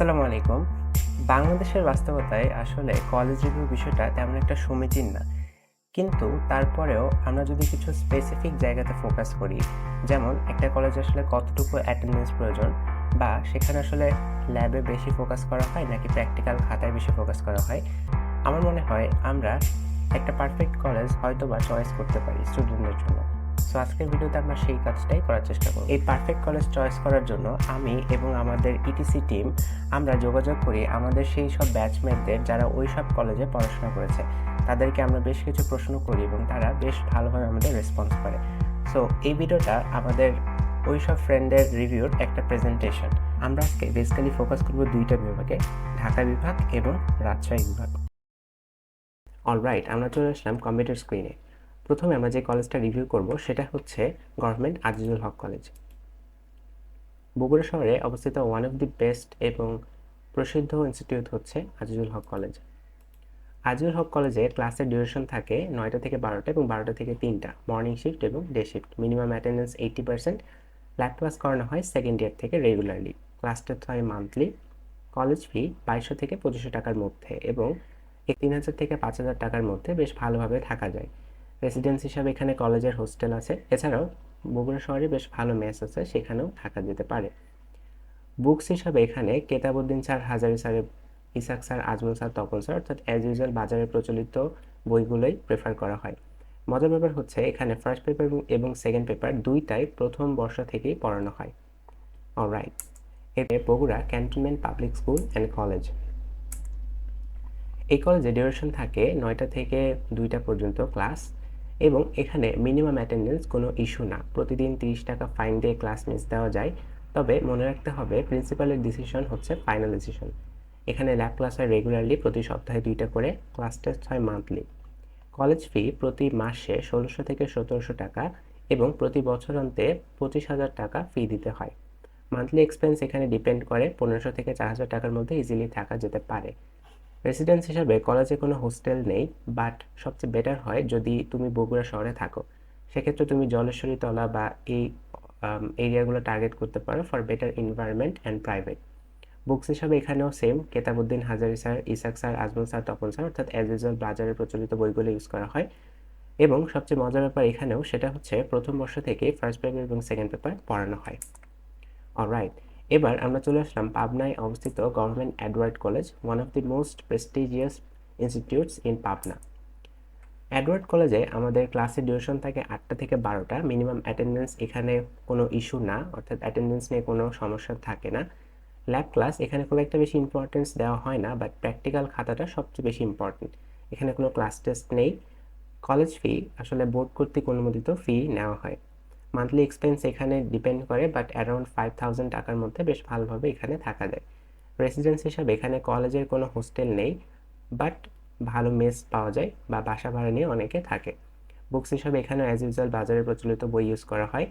আসসালামু আলাইকুম। বাংলাদেশের বাস্তবতায় আসলে কলেজ রিভিউ বিষয়টা তেমন একটা সমীচীন না। কিন্তু তারপরেও আমরা যদি কিছু স্পেসিফিক জায়গাতে ফোকাস করি, যেমন একটা কলেজে আসলে কতটুকু অ্যাটেন্ডেন্স প্রয়োজন বা সেখানে আসলে ল্যাবে বেশি ফোকাস করা হয় নাকি প্র্যাকটিক্যাল খাতায় বেশি ফোকাস করা হয়, আমার মনে হয় আমরা একটা পারফেক্ট কলেজ হয়তোবা চয়েস করতে পারি স্টুডেন্টদের জন্য। সো আজকের ভিডিওতে আমরা সেই কাজটাই করার চেষ্টা করব। এই পারফেক্ট কলেজ চয়েস করার জন্য আমি এবং আমাদের ইটিসি টিম আমরা যোগাযোগ করি আমাদের সেই সব ব্যাচমেটদের যারা ওই সব কলেজে পড়াশোনা করেছে। তাদেরকে আমরা বেশ কিছু প্রশ্ন করি এবং তারা বেশ ভালোভাবে আমাদের রেসপন্স করে। সো এই ভিডিওটা আমাদের ওই সব ফ্রেন্ডের রিভিউর একটা প্রেজেন্টেশন। আমরা আজকে বেসিক্যালি ফোকাস করব দুইটা বিভাগে, ঢাকা বিভাগ এবং রাজশাহী বিভাগ। অলরাইট, আমরা চলে আসলাম কম্পিউটার স্ক্রিনে। প্রথমে আমরা যে কলেজটা রিভিউ করব সেটা হচ্ছে গভর্নমেন্ট আজিজুল হক কলেজ। বগুড়া শহরে অবস্থিত ওয়ান অফ দি বেস্ট এবং প্রসিদ্ধ ইনস্টিটিউট হচ্ছে আজিজুল হক কলেজ। আজিজুল হক কলেজে ক্লাসের ডিউরেশন থাকে 9টা থেকে 12টা এবং 12টা থেকে 3টা, মর্নিং শিফট এবং day shift. Minimum attendance 80%। Lab class করানো হয় সেকেন্ড ইয়ার থেকে রেগুলারলি। ক্লাস টেস্ট হয় মান্থলি। কলেজ ফি 2200 থেকে 2500 টাকার মধ্যে এবং 3000 থেকে 5000 টাকার মধ্যে বেশ ভালোভাবে থাকা যায়। রেসিডেন্স হিসাবে এখানে কলেজের হোস্টেল আছে, এছাড়াও বগুড়া শহরে বেশ ভালো মেস আছে, সেখানেও থাকা যেতে পারে। বুকস হিসাবে এখানে Ketabuddin sir, Hazari sir, Isaq sir, Ajmal sir, Tapan sir অর্থাৎ অ্যাজ ইউজুয়াল বাজারে প্রচলিত বইগুলোই প্রেফার করা হয়। মজার ব্যাপার হচ্ছে এখানে ফার্স্ট পেপার এবং সেকেন্ড পেপার দুইটাই প্রথম বর্ষ থেকেই পড়ানো হয়। অলরাইট, এতে Bogura cantonment public school and college. এই কলেজে ডিউরেশন থাকে 9টা থেকে 2টা পর্যন্ত ক্লাস এবং এখানে মিনিমাম অ্যাটেন্ডেন্স কোনো ইস্যু না। প্রতিদিন 30 টাকা ফাইন দিয়ে ক্লাস মিস দেওয়া যায়, তবে মনে রাখতে হবে প্রিন্সিপালের ডিসিশন হচ্ছে ফাইনাল ডিসিশন। এখানে ল্যাব ক্লাস হয় রেগুলারলি, প্রতি সপ্তাহে 2টা করে। ক্লাস টেস্ট হয় মান্থলি। কলেজ ফি প্রতি মাসে 1600 থেকে 1700 টাকা এবং প্রতি বছরান্তে 25,000 টাকা ফি দিতে হয়। মান্থলি এক্সপেন্স এখানে ডিপেন্ড করে, 1500 থেকে 4000 টাকার মধ্যে ইজিলি থাকা যেতে পারে। রেসিডেন্স হিসাবে কলেজে কোনো হোস্টেল নেই, বাট সবচেয়ে বেটার হয় যদি তুমি বগুড়া শহরে থাকো। সেক্ষেত্রে তুমি জলেশ্বরী তলা বা এই এরিয়াগুলো টার্গেট করতে পারো for better environment and private. Books হিসাবে এখানেও same, Ketabuddin, Hazari sir, Isaq sir, Ajmal sir, Tapan sir অর্থাৎ অ্যাজ ইউজুয়াল বাজারে প্রচলিত বইগুলো ইউজ করা হয়। এবং সবচেয়ে মজার ব্যাপার এখানেও সেটা হচ্ছে প্রথম বর্ষ থেকে ফার্স্ট পেপার এবং সেকেন্ড পেপার পড়ানো হয়। অলরাইট, এবার আমরা চলে আসলাম পাবনায় অবস্থিত government Edward college, one of the most prestigious institutes in Pabna. Edward কলেজে আমাদের ক্লাসের ডিউরেশন থাকে 8টা থেকে 12টা। মিনিমাম অ্যাটেন্ডেন্স এখানে কোনো ইস্যু না, অর্থাৎ অ্যাটেন্ডেন্স নিয়ে কোনো সমস্যা থাকে না। ল্যাব ক্লাস এখানে খুব একটা বেশি ইম্পর্টেন্স দেওয়া হয় না, বাট প্র্যাকটিক্যাল খাতাটা সবচেয়ে বেশি ইম্পর্টেন্ট। এখানে কোনো ক্লাস টেস্ট নেই। কলেজ ফি আসলে বোর্ড কর্তৃক অনুমোদিত ফি নেওয়া হয়। মান্থলি এক্সপেন্স এখানে ডিপেন্ড করে, বাট অ্যারাউন্ড 5000 টাকার মধ্যে বেশ ভালোভাবে এখানে থাকা যায়। রেসিডেন্স হিসাবে এখানে কলেজের কোনো হোস্টেল নেই, বাট ভালো মেস পাওয়া যায় বা বাসা ভাড়া নিয়ে অনেকে থাকে। বুকস হিসাবে এখানে অ্যাজ ইউজুয়াল বাজারে প্রচলিত বই ইউজ করা হয়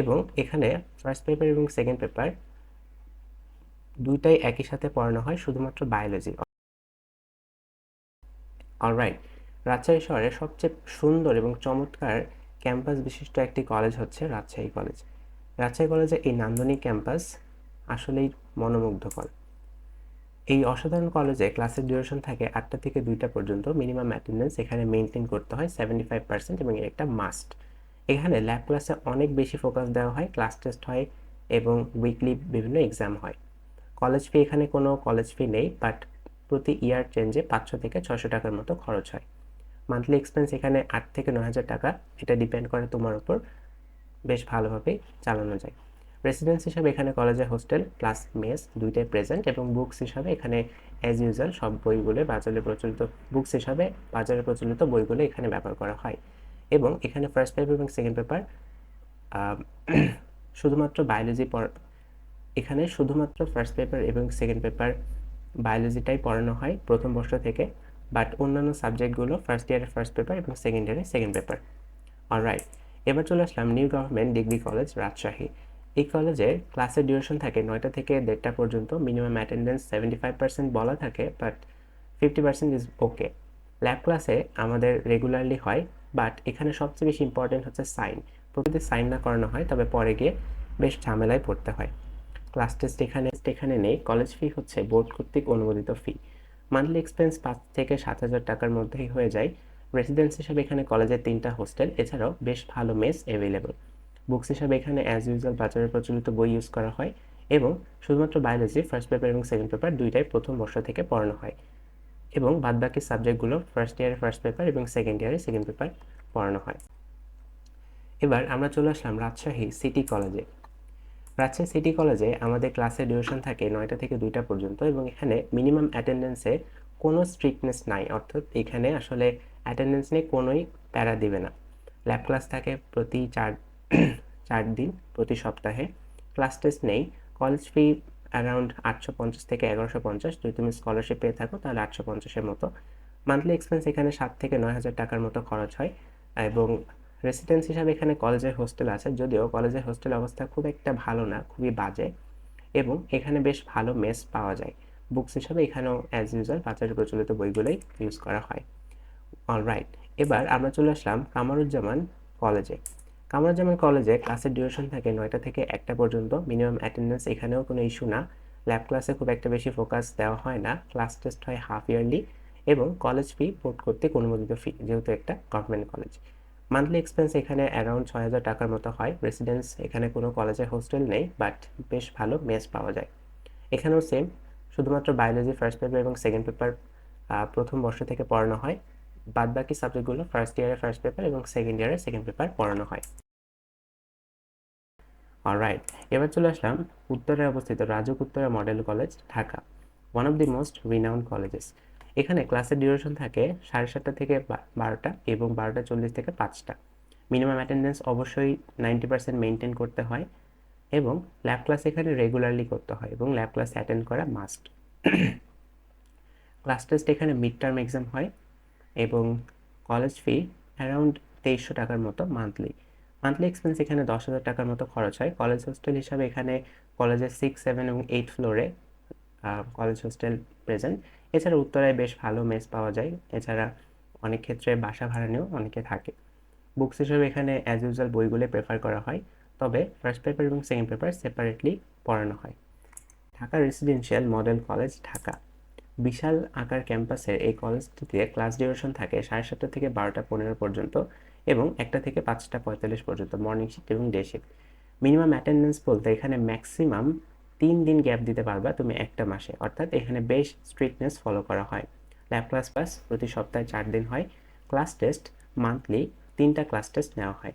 এবং এখানে ফার্স্ট পেপার এবং সেকেন্ড পেপার দুইটাই একই সাথে পড়ানো হয়, শুধুমাত্র বায়োলজি। অলরাইট, রাজশাহী শহরের সবচেয়ে সুন্দর এবং চমৎকার ক্যাম্পাস বিশিষ্ট একটি কলেজ হচ্ছে রাজশাহী কলেজ। রাজশাহী কলেজের এই নান্দনিক ক্যাম্পাস আসলেই মনোমুগ্ধকর। এই অসাধারণ কলেজে ক্লাসের ডিউরেশন থাকে 8টা থেকে 2টা পর্যন্ত। মিনিমাম অ্যাটেন্ডেন্স এখানে মেনটেন করতে হয় 75% এবং এর একটা মাস্ট। এখানে ল্যাব ক্লাসে অনেক বেশি ফোকাস দেওয়া হয়, ক্লাস টেস্ট হয় এবং উইকলি বিভিন্ন এক্সাম হয়। কলেজ ফি এখানে কোনো কলেজ ফি নেই, বাট প্রতি ইয়ার চেঞ্জে 500 থেকে 600 টাকার মতো খরচ হয়। মান্থলি এক্সপেন্স এখানে 8 থেকে 9000 টাকা, এটা ডিপেন্ড করে তোমার উপর, বেশ ভালোভাবেই চালানো যায়। রেসিডেন্স হিসাবে এখানে কলেজের হোস্টেল প্লাস মেস দুইটাই প্রেজেন্ট এবং বুকস হিসাবে এখানে অ্যাজ ইউজুয়াল সব বইগুলো বাজারে প্রচলিত বুকস হিসাবে বাজারে প্রচলিত বইগুলো এখানে ব্যবহার করা হয়। এবং এখানে ফার্স্ট পেপার এবং সেকেন্ড পেপার শুধুমাত্র বায়োলজি এখানে শুধুমাত্র ফার্স্ট পেপার এবং সেকেন্ড পেপার বায়োলজিটাই পড়ানো হয় প্রথম বর্ষ থেকে, বাট অন্যান্য সাবজেক্টগুলো ফার্স্ট ইয়ারে ফার্স্ট পেপার এবং সেকেন্ড ইয়ারে সেকেন্ড পেপার। অলরাইট, এবার চলে আসলাম new government degree college Rajshahi. এই কলেজের ক্লাসের ডিউরেশন থাকে 9টা থেকে 1:30টা পর্যন্ত। মিনিমাম অ্যাটেন্ডেন্স 75% বলা থাকে, বাট 50% ইজ ওকে। ল্যাব ক্লাসে আমাদের রেগুলারলি হয়, বাট এখানে সবচেয়ে বেশি ইম্পর্টেন্ট হচ্ছে সাইন। প্রতিদিন সাইন না করানো হয়, তবে পরে গিয়ে বেশ ঝামেলায় পড়তে হয়। ক্লাস টেস্ট এখানে নেই। কলেজ ফি হচ্ছে বোর্ড কর্তৃক অনুমোদিত ফি। মান্থলি এক্সপেন্স 5 থেকে 7,000 টাকার মধ্যেই হয়ে যায়। রেসিডেন্স হিসাবে এখানে কলেজের 3টা হোস্টেল, এছাড়াও বেশ ভালো মেস অ্যাভেলেবল। বুকস হিসাবে এখানে অ্যাজ ইউজুয়াল বাজারে প্রচলিত বই ইউজ করা হয় এবং শুধুমাত্র বায়োলজি ফার্স্ট পেপার এবং সেকেন্ড পেপার দুইটাই প্রথম বর্ষ থেকে পড়ানো হয় এবং বাদবাকি সাবজেক্টগুলো ফার্স্ট ইয়ারে ফার্স্ট পেপার এবং সেকেন্ড ইয়ারে সেকেন্ড পেপার পড়ানো হয়। এবার আমরা চলে আসলাম রাজশাহী সিটি কলেজে। রাজশাহী সিটি কলেজে আমাদের ক্লাসের ডিউরেশন থাকে 9টা থেকে 2টা পর্যন্ত এবং এখানে মিনিমাম অ্যাটেন্ডেন্সে কোনো স্ট্রিক্টনেস নাই, অর্থাৎ এখানে আসলে অ্যাটেন্ডেন্স নিয়ে কোনোই প্যারা দিবে না। ল্যাব ক্লাস থাকে প্রতি 4 দিন প্রতি সপ্তাহে। ক্লাস টেস্ট নেই। কলেজ ফি অ্যারাউন্ড 850 থেকে 1150। যদি তুমি স্কলারশিপ পেয়ে থাকো তাহলে 850-এর মতো। মান্থলি এক্সপেন্স এখানে 7 থেকে 9,000 টাকার মতো খরচ হয় এবং রেসিডেন্স হিসাবে এখানে কলেজের হোস্টেল আছে, যদিও কলেজের হোস্টেল অবস্থা খুব একটা ভালো না, খুবই বাজে, এবং এখানে বেশ ভালো মেস পাওয়া যায়। বুকস হিসাবে এখানেও অ্যাজ ইউজুয়াল বাজারে প্রচলিত বইগুলোই ইউজ করা হয়। অলরাইট, এবার আমরা চলে আসলাম কামরুজ্জামান কলেজে। কামরুজ্জামান কলেজে ক্লাসের ডিউরেশন থাকে 9টা থেকে 1টা পর্যন্ত। মিনিমাম অ্যাটেন্ডেন্স এখানেও কোনো ইস্যু না। ল্যাব ক্লাসে খুব একটা বেশি ফোকাস দেওয়া হয় না। ক্লাস টেস্ট হয় হাফ ইয়ারলি এবং কলেজ ফি বোর্ড কর্তৃক অনুমোদিত ফি, যেহেতু একটা গভর্নমেন্ট কলেজ। মান্থলি এক্সপেন্স এখানে অ্যারাউন্ড 6,000 টাকার মতো হয়। রেসিডেন্স এখানে কোনো কলেজের হোস্টেল নেই, বাট বেশ ভালো মেস পাওয়া যায়। এখানেও সেম, শুধুমাত্র বায়োলজি ফার্স্ট পেপার এবং সেকেন্ড পেপার প্রথম বর্ষ থেকে পড়ানো হয়। বাদবাকি সাবজেক্টগুলো ফার্স্ট ইয়ারে ফার্স্ট পেপার এবং সেকেন্ড ইয়ারে সেকেন্ড পেপার পড়ানো হয়। অলরাইট, এবার চলে আসলাম উত্তরে অবস্থিত RAJUK Uttara model college, Dhaka, one of the most renowned colleges. এখানে ক্লাসের ডিউরেশন থাকে 7:30 থেকে 12টা এবং 12:40 থেকে 5টা। মিনিমাম অ্যাটেন্ডেন্স অবশ্যই 90% মেনটেন করতে হয় এবং ল্যাব ক্লাস এখানে রেগুলারলি করতে হয় এবং ল্যাব ক্লাস অ্যাটেন্ড করা মাস্ট। ক্লাস টেস্ট এখানে মিড টার্ম এক্সাম হয় এবং কলেজ ফি অ্যারাউন্ড 2300 টাকার মতো মান্থলি। মান্থলি এক্সপেন্স এখানে 10,000 টাকার মতো খরচ হয়। কলেজ হোস্টেল হিসাবে এখানে কলেজের 6, 7 এবং 8 ফ্লোরে কলেজ হোস্টেল প্রেজেন্ট। এছাড়া উত্তরায় বেশ ভালো মেস পাওয়া যায়। এছাড়া অনেক ক্ষেত্রে বাসা ভাড়া নিয়েও অনেকে থাকে। বুকস হিসেবে এখানে অ্যাজ ইউজুয়াল বইগুলো প্রেফার করা হয়, তবে ফার্স্ট পেপার এবং সেকেন্ড পেপার সেপারেটলি পড়ানো হয়। Dhaka residential model college, Dhaka. বিশাল আকার ক্যাম্পাসের এই কলেজটিতে ক্লাস ডিউরেশন থাকে 7:30 থেকে 12:15 পর্যন্ত এবং 1টা থেকে 5:45 পর্যন্ত মর্নিং শিফট এবং ডে শিফট। মিনিমাম অ্যাটেন্ডেন্স বলতে এখানে ম্যাক্সিমাম 3 দিন গ্যাপ দিতে পারবা তুমি একটা মাসে, অর্থাৎ এখানে বেশ স্ট্রিক্টনেস ফলো করা হয়। ল্যাব ক্লাস পাস প্রতি সপ্তাহে 4 দিন হয়। ক্লাস টেস্ট মান্থলি 3টা ক্লাস টেস্ট নেওয়া হয়।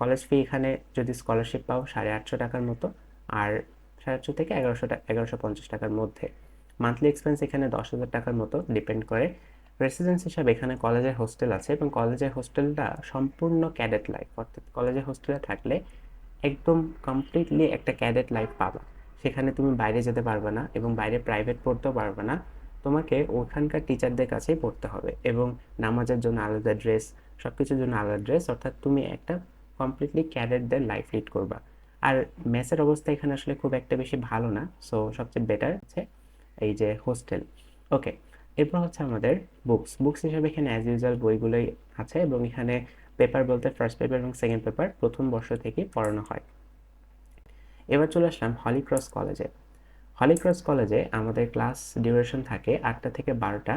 কলেজ ফি এখানে যদি স্কলারশিপ পাও 850 টাকার মতো, আর 850 থেকে 1150 টাকার মধ্যে। মান্থলি এক্সপেন্স এখানে 10,000 টাকার মতো ডিপেন্ড করে। রেসিডেন্স হিসাবে এখানে কলেজের হোস্টেল আছে এবং কলেজের হোস্টেলটা সম্পূর্ণ ক্যাডেট লাইফ, অর্থাৎ কলেজের হোস্টেলে থাকলে একদম কমপ্লিটলি একটা ক্যাডেট লাইফ পাবা। সেখানে তুমি বাইরে যেতে পারবে না এবং বাইরে প্রাইভেট পড়তেও পারবে না। তোমাকে ওখানকার টিচারদের কাছেই পড়তে হবে এবং নামাজের জন্য আলাদা ড্রেস, সব কিছুর জন্য আলাদা ড্রেস, অর্থাৎ তুমি একটা কমপ্লিটলি ক্যাডেটদের লাইফ লিড করবা। আর মেসের অবস্থা এখানে আসলে খুব একটা বেশি ভালো না, সো সবচেয়ে বেটার হচ্ছে এই যে হোস্টেল। ওকে, এরপর হচ্ছে আমাদের বুকস হিসেবে এখানে অ্যাজ ইউজুয়াল বইগুলোই আছে এবং এখানে পেপার বলতে ফার্স্ট পেপার এবং সেকেন্ড পেপার প্রথম বর্ষ থেকেই পড়ানো হয়। এবার চলে আসলাম হলিক্রস কলেজে। হলিক্রস কলেজে আমাদের ক্লাস ডিউরেশন থাকে 8টা থেকে 12টা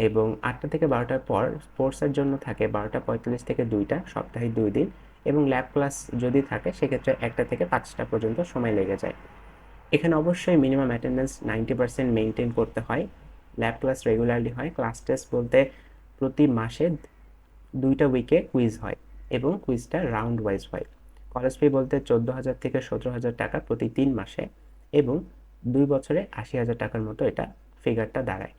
এবং 8টা থেকে 12টার পর স্পোর্টসের জন্য থাকে 12:45 থেকে 2টা, সপ্তাহে 2 দিন, এবং ল্যাব ক্লাস যদি থাকে সেক্ষেত্রে 1টা থেকে 5টা পর্যন্ত সময় লেগে যায়। এখানে অবশ্যই মিনিমাম অ্যাটেন্ডেন্স 90% মেনটেন করতে হয়। ল্যাব ক্লাস রেগুলারলি হয়। ক্লাস টেস্ট বলতে প্রতি মাসে 2টা উইকে কুইজ হয় এবং কুইজটা রাউন্ড ওয়াইজ হয়। কলেজ ফি বলতে 14,000 থেকে 17,000 টাকা প্রতি 3 মাসে এবং 2 বছরে 80,000 টাকার মতো এটা ফিগারটা দাঁড়ায়।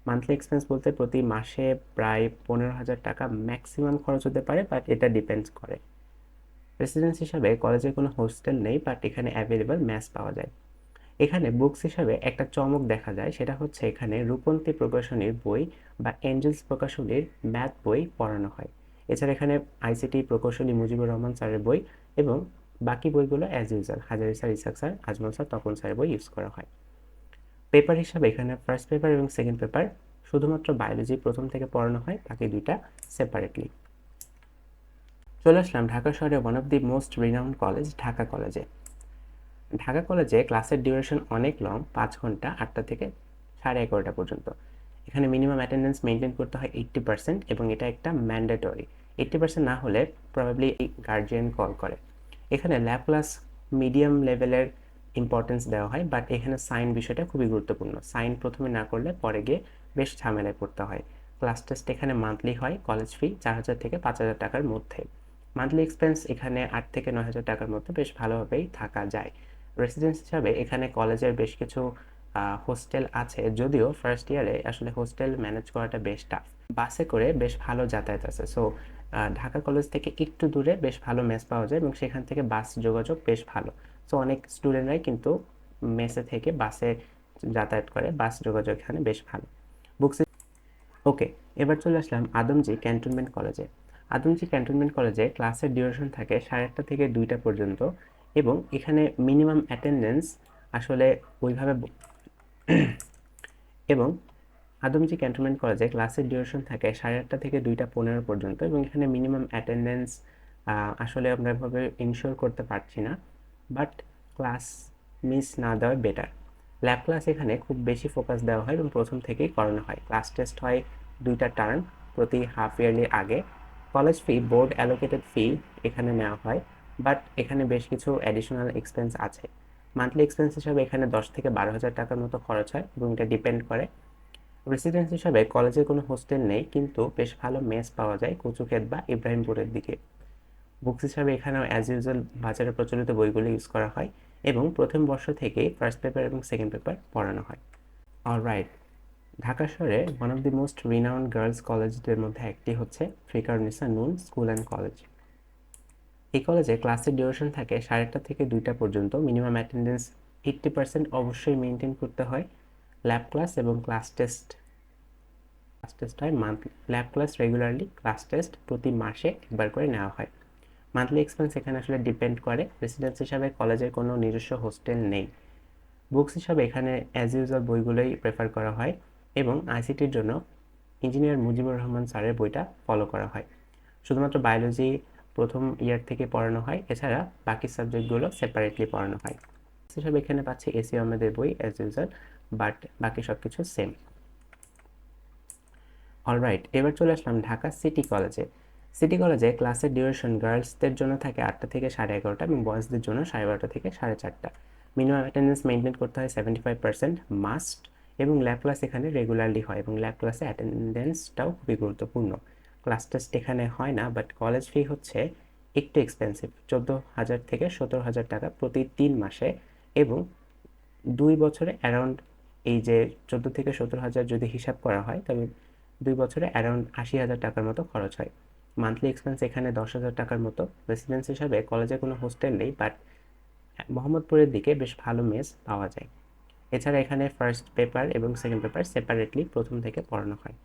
মান্থলি এক্সপেন্স বলতে প্রতি মাসে প্রায় 15,000 টাকা ম্যাক্সিমাম খরচ হতে পারে, বাট এটা ডিপেন্ডস করে। রেসিডেন্স হিসাবে কলেজে কোনো হোস্টেল নেই, বাট এখানে অ্যাভেলেবল ম্যাস পাওয়া যায়। এখানে বুকস হিসাবে একটা চমক দেখা যায়, সেটা হচ্ছে এখানে রূপন্তী প্রকাশনীর বই বা এঞ্জেলস প্রকাশনীর ম্যাথ বই পড়ানো হয়। এছাড়া এখানে আইসিটি প্রকৌশলী মুজিবুর রহমান স্যারের বই এবং বাকি বইগুলো as usual Hazari sir, Isaq sir, Ajmal sir, Tapan স্যারের বই ইউজ করা হয়। পেপার হিসাবে এখানে ফার্স্ট পেপার এবং সেকেন্ড পেপার শুধুমাত্র বায়োলজি প্রথম থেকে পড়ানো হয়, বাকি 2টা সেপারেটলি। চলে আসলাম ঢাকা শহরে one of the most renowned college, Dhaka কলেজে। ঢাকা কলেজে ক্লাসের ডিউরেশন অনেক লং, 5 ঘন্টা, 8টা থেকে 11:30 পর্যন্ত। এখানে মিনিমাম অ্যাটেন্ডেন্স মেনটেন করতে হয় 80% এবং এটা একটা ম্যান্ডেটরি। 80% না হলে প্রবাবলি গার্জিয়ান কল করে। এখানে ল্যাব ক্লাস মিডিয়াম লেভেলের ইম্পর্টেন্স দেওয়া হয়, বাট এখানে সাইন বিষয়টা খুবই গুরুত্বপূর্ণ। সাইন প্রথমে না করলে পরে গিয়ে বেশ ঝামেলায় পড়তে হয়। ক্লাস টেস্ট এখানে মান্থলি হয়, কলেজ ফি 4000 থেকে 5000 টাকার মধ্যে। মান্থলি এক্সপেন্স এখানে 8 থেকে 9000 টাকার মধ্যে বেশ ভালোভাবেই থাকা যায়। রেসিডেন্স হিসাবে এখানে কলেজের বেশ কিছু হোস্টেল আছে, যদিও ফার্স্ট ইয়ারে আসলে হোস্টেল ম্যানেজ করাটা বেশ টাফ। বাসে করে বেশ ভালো যাতায়াত আছে, সো ঢাকা কলেজ থেকে একটু দূরে বেশ ভালো মেস পাওয়া যায় এবং সেখান থেকে বাস যোগাযোগ বেশ ভালো। সো অনেক স্টুডেন্টরাই কিন্তু মেসে থেকে বাসে যাতায়াত করে, বাস যোগাযোগ এখানে বেশ ভালো। বুকস ওকে, এবার চলে আসলাম আদমজী ক্যান্টনমেন্ট কলেজে। আদমজী ক্যান্টনমেন্ট কলেজে ক্লাসের ডিউরেশন থাকে 1:30 থেকে 2টা পর্যন্ত এবং এখানে মিনিমাম অ্যাটেন্ডেন্স আসলে ওইভাবে এবং আদমজী ক্যান্টনমেন্ট কলেজে ক্লাসের ডিউরেশন থাকে 8:30 থেকে 2:15 পর্যন্ত এবং এখানে মিনিমাম অ্যাটেন্ডেন্স আসলে আমরা এভাবে ইনশিওর করতে পারছি না, বাট ক্লাস মিস না দেওয়া বেটার। ল্যাব ক্লাস এখানে খুব বেশি ফোকাস দেওয়া হয় এবং প্রথম থেকেই করানো হয়। ক্লাস টেস্ট হয় 2টা টার্ম প্রতি হাফ ইয়ারলি আগে। কলেজ ফি বোর্ড অ্যালোকেটেড ফি এখানে নেওয়া হয়, বাট এখানে বেশ কিছু অ্যাডিশনাল এক্সপেন্স আছে। মান্থলি এক্সপেন্স হিসাবে এখানে 10 থেকে 12,000 টাকার মতো খরচ হয় এবং এটা ডিপেন্ড করে। রেসিডেন্স হিসাবে কলেজে কোনো হোস্টেল নেই, কিন্তু বেশ ভালো মেস পাওয়া যায় কচুক্ষেত বা ইব্রাহিমপুরের দিকে। বুকস হিসাবে এখানেও অ্যাজ ইউজুয়াল বাজারে প্রচলিত বইগুলো ইউজ করা হয় এবং প্রথম বর্ষ থেকেই ফার্স্ট পেপার এবং সেকেন্ড পেপার পড়ানো হয়। অলরাইট, ঢাকা শহরে one of the most renowned girls কলেজদের মধ্যে একটি হচ্ছে Viqarunnisa Noon school and college. এই কলেজে ক্লাসের ডিউরেশন থাকে 8:30 থেকে 2টা পর্যন্ত। মিনিমাম অ্যাটেন্ডেন্স 80% অবশ্যই মেনটেন করতে হয়। ল্যাব ক্লাস এবং ক্লাস টেস্ট হয় monthly. Lab class regularly, class test প্রতি মাসে একবার করে নেওয়া হয়। মান্থলি এক্সপেন্স এখানে আসলে ডিপেন্ড করে। রেসিডেন্স হিসাবে কলেজের কোনো নিজস্ব হোস্টেল নেই। বুকস হিসাবে এখানে অ্যাজ ইউজুয়াল বইগুলোই প্রেফার করা হয় এবং আইসিটির জন্য ইঞ্জিনিয়ার মুজিবুর রহমান স্যারের বইটা ফলো করা হয়। শুধুমাত্র বায়োলজি প্রথম ইয়ার থেকে পড়ানো হয়, এছাড়া বাকি সাবজেক্টগুলো সেপারেটলি পড়ানো হয়। হিসাবে এখানে পাচ্ছে এসি আহমেদের বই অ্যাজ ইউজুয়াল, বাট বাকি সব কিছু সেম। অলরাইট, এবার চলে আসলাম ঢাকা সিটি কলেজে। সিটি কলেজে ক্লাসের ডিউরেশন গার্লসদের জন্য থাকে 8টা থেকে 11:30 এবং বয়েজদের জন্য 12:30 থেকে 4:30। মিনিমাম অ্যাটেন্ডেন্স মেনটেন করতে হয় 75% মাস্ট এবং ল্যাব ক্লাস এখানে রেগুলারলি হয় এবং ল্যাব ক্লাসে অ্যাটেন্ডেন্সটাও খুবই গুরুত্বপূর্ণ। ক্লাস টেস্ট এখানে হয় না, বাট কলেজ ফি হচ্ছে একটু এক্সপেন্সিভ, 14,000 থেকে 17,000 টাকা প্রতি 3 মাসে এবং 2 বছরে অ্যারাউন্ড, এই যে 14 থেকে 17,000 যদি হিসাব করা হয় তবে 2 বছরে অ্যারাউন্ড 80,000 টাকার মতো খরচ হয়। মান্থলি এক্সপেন্স এখানে 10,000 টাকার মতো। রেসিডেন্স হিসাবে কলেজে কোনো হোস্টেল নেই, বাট মোহাম্মদপুরের দিকে বেশ ভালো মেস পাওয়া যায়। এছাড়া এখানে ফার্স্ট পেপার এবং সেকেন্ড পেপার সেপারেটলি প্রথম থেকে পড়ানো হয়।